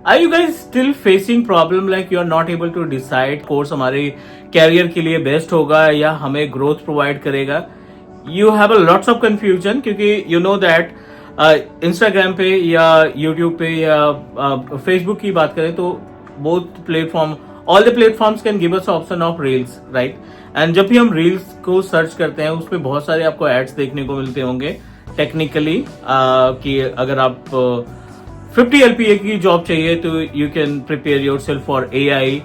Are you guys still facing problem like you are not able to decide course हमारे career के लिए best होगा या हमें ग्रोथ प्रोवाइड करेगा? You have a lots of confusion क्योंकि you know that इंस्टाग्राम पे या यूट्यूब पे या फेसबुक की बात करें तो both platform all the platforms can give us option of reels, right? And जब भी हम रील्स को सर्च करते हैं उसमें बहुत सारे आपको एड्स देखने को मिलते होंगे टेक्निकली कि अगर आप 50 LPA की जॉब चाहिए तो you can prepare your self for AI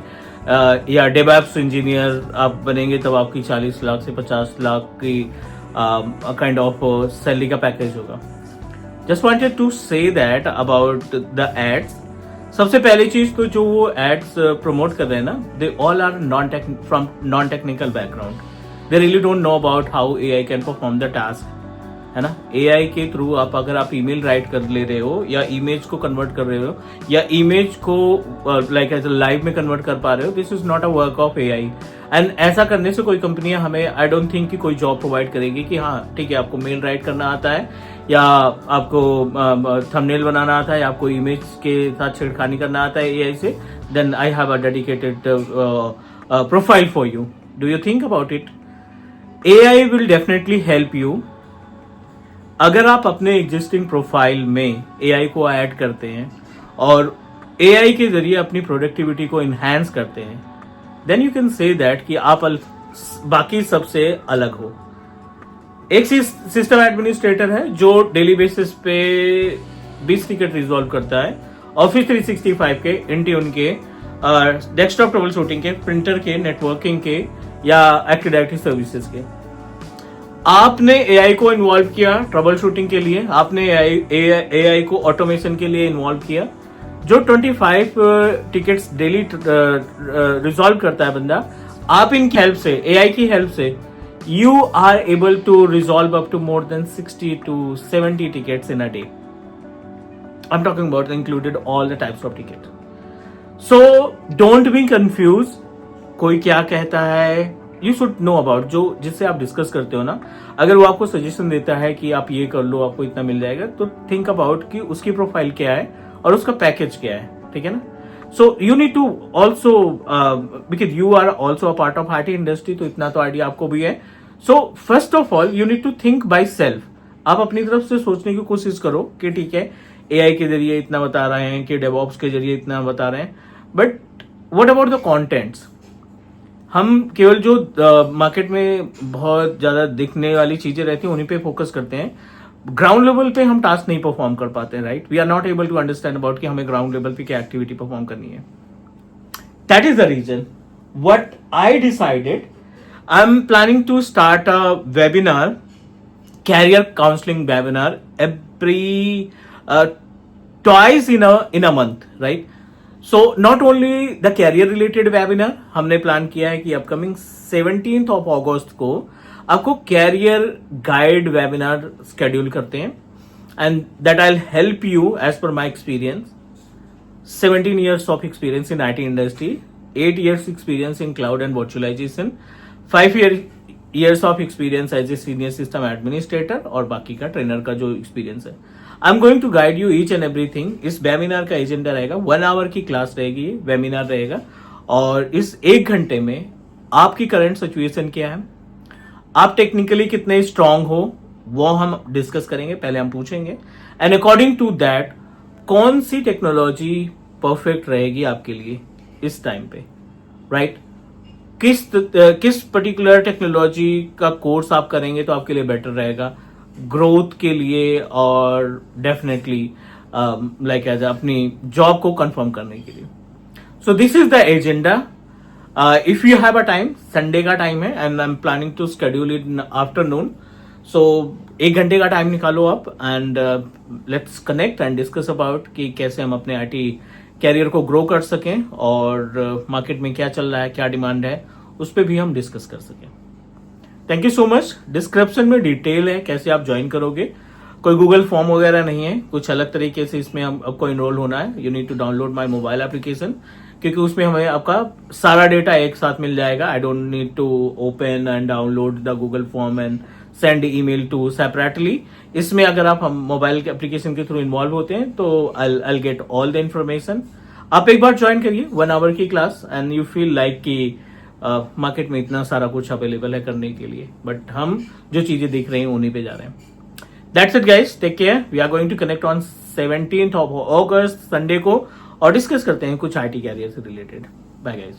या डेवऑप्स इंजीनियर आप बनेंगे तब आपकी 40 लाख से 50 लाख की काइंड ऑफ सैलरी का पैकेज होगा. Just wanted to say that about the ads. सबसे पहली चीज तो जो वो एड्स प्रमोट कर रहे हैं ना, they all are from non technical background. They really don't know about how AI can perform the task, है ना? AI के थ्रू अगर आप ईमेल राइट कर ले रहे हो या इमेज को कन्वर्ट कर रहे हो या इमेज को लाइक एज लाइव में कन्वर्ट कर पा रहे हो, this is not a work of AI. And ऐसा करने से कोई कंपनियां हमें आई डोंट थिंक कि कोई जॉब प्रोवाइड करेगी कि हाँ ठीक है आपको मेल राइट करना आता है या आपको थंबनेल बनाना आता है या आपको इमेज के साथ छेड़खानी करना आता है AI से, then I have a dedicated profile for you. Do you think about it? AI will definitely help you. अगर आप अपने एग्जिस्टिंग प्रोफाइल में AI को ऐड करते हैं और AI के जरिए अपनी प्रोडक्टिविटी को इन्हांस करते हैं, then you can say that कि आप बाकी सबसे अलग हो. एक सिस्टम एडमिनिस्ट्रेटर है जो डेली बेसिस पे 20 टिकट रिजॉल्व करता है ऑफिस 365 के, इंट्यून के, डेस्कटॉप ट्रबल शूटिंग के, प्रिंटर के, नेटवर्किंग के या एक्टिव डायरेक्टरी सर्विसेज के. आपने AI को इन्वॉल्व किया ट्रबल शूटिंग के लिए, आपने AI को ऑटोमेशन के लिए इन्वॉल्व किया. जो 25 टिकट्स डेली रिजॉल्व करता है बंदा, आप इनकी हेल्प से, AI की हेल्प से, you are able to resolve up to more than 60 to 70 tickets in a day. I'm talking about included all the types of tickets. So don't be confused. कोई क्या कहता है, you should know about जो जिससे आप discuss करते हो ना, अगर वो आपको सजेशन देता है कि आप ये कर लो आपको इतना मिल जाएगा, तो थिंक अबाउट कि उसकी प्रोफाइल क्या है और उसका पैकेज क्या है, ठीक है ना? So you need to also because you are also a part of IT industry, तो इतना तो आइडिया आपको भी है. So first of all you need to think by self. आप अपनी तरफ से सोचने की कोशिश करो कि ठीक है AI के जरिए इतना बता रहे हैं कि DevOps के जरिए इतना बता रहे हैं, but what about the contents? हम केवल जो मार्केट में बहुत ज्यादा दिखने वाली चीजें रहती हैं उन्हीं पे फोकस करते हैं. ग्राउंड लेवल पे हम टास्क नहीं परफॉर्म कर पाते हैं, right? We are not able to understand about कि हमें ग्राउंड लेवल पे क्या एक्टिविटी परफॉर्म करनी है. That is the reason what I decided. I am planning to start a webinar, career counselling webinar every twice in a month, right? So not only the career related webinar, हमने plan किया है कि upcoming 17th of August को आपको career guide webinar schedule करते हैं and that I help you as per my experience. 17 years of experience in IT industry, 8 years experience in cloud and virtualization, 5 years of experience as a senior system administrator और बाकी का trainer का जो experience है. I am going to guide you each and everything. इस webinar का agenda रहेगा 1 hour की क्लास रहेगी, वेबिनार रहेगा, और इस 1 घंटे में आपकी करंट सिचुएशन क्या है, आप टेक्निकली कितने स्ट्रांग हो, वो हम डिस्कस करेंगे. पहले हम पूछेंगे एंड अकॉर्डिंग टू दैट कौन सी टेक्नोलॉजी परफेक्ट रहेगी आपके लिए इस टाइम पे, राइट? किस पर्टिकुलर टेक्नोलॉजी का कोर्स आप करेंगे तो आपके लिए बेटर रहेगा ग्रोथ के लिए और डेफिनेटली लाइक एज अपनी जॉब को कंफर्म करने के लिए. So this is the agenda. If you have a time, Sunday का टाइम है and I am planning to schedule it in afternoon. So 1 घंटे का टाइम निकालो आप and let's connect and discuss about कि कैसे हम अपने IT कैरियर को ग्रो कर सकें और मार्केट में क्या चल रहा है, क्या डिमांड है, उस पर भी हम डिस्कस कर सकें. Thank you so much. Description में डिटेल है कैसे आप ज्वाइन करोगे. कोई गूगल फॉर्म वगैरह नहीं है, कुछ अलग तरीके से इसमें आपको इनरोल होना है. You need to download my mobile application क्योंकि उसमें हमें आपका सारा डेटा एक साथ मिल जाएगा. I don't need to open and download the Google form and send email to separately. इसमें अगर आप हम मोबाइल के एप्लीकेशन के थ्रू इन्वॉल्व होते हैं तो I get all the information. आप एक बार ज्वाइन करिए 1 आवर की class and you feel like कि मार्केट में इतना सारा कुछ अवेलेबल है करने के लिए, बट हम जो चीजें देख रहे हैं उन्हीं पे जा रहे हैं. That's it guys, take care. We are going to connect on 17th of August Sunday को और डिस्कस करते हैं कुछ IT कैरियर से रिलेटेड. Bye guys.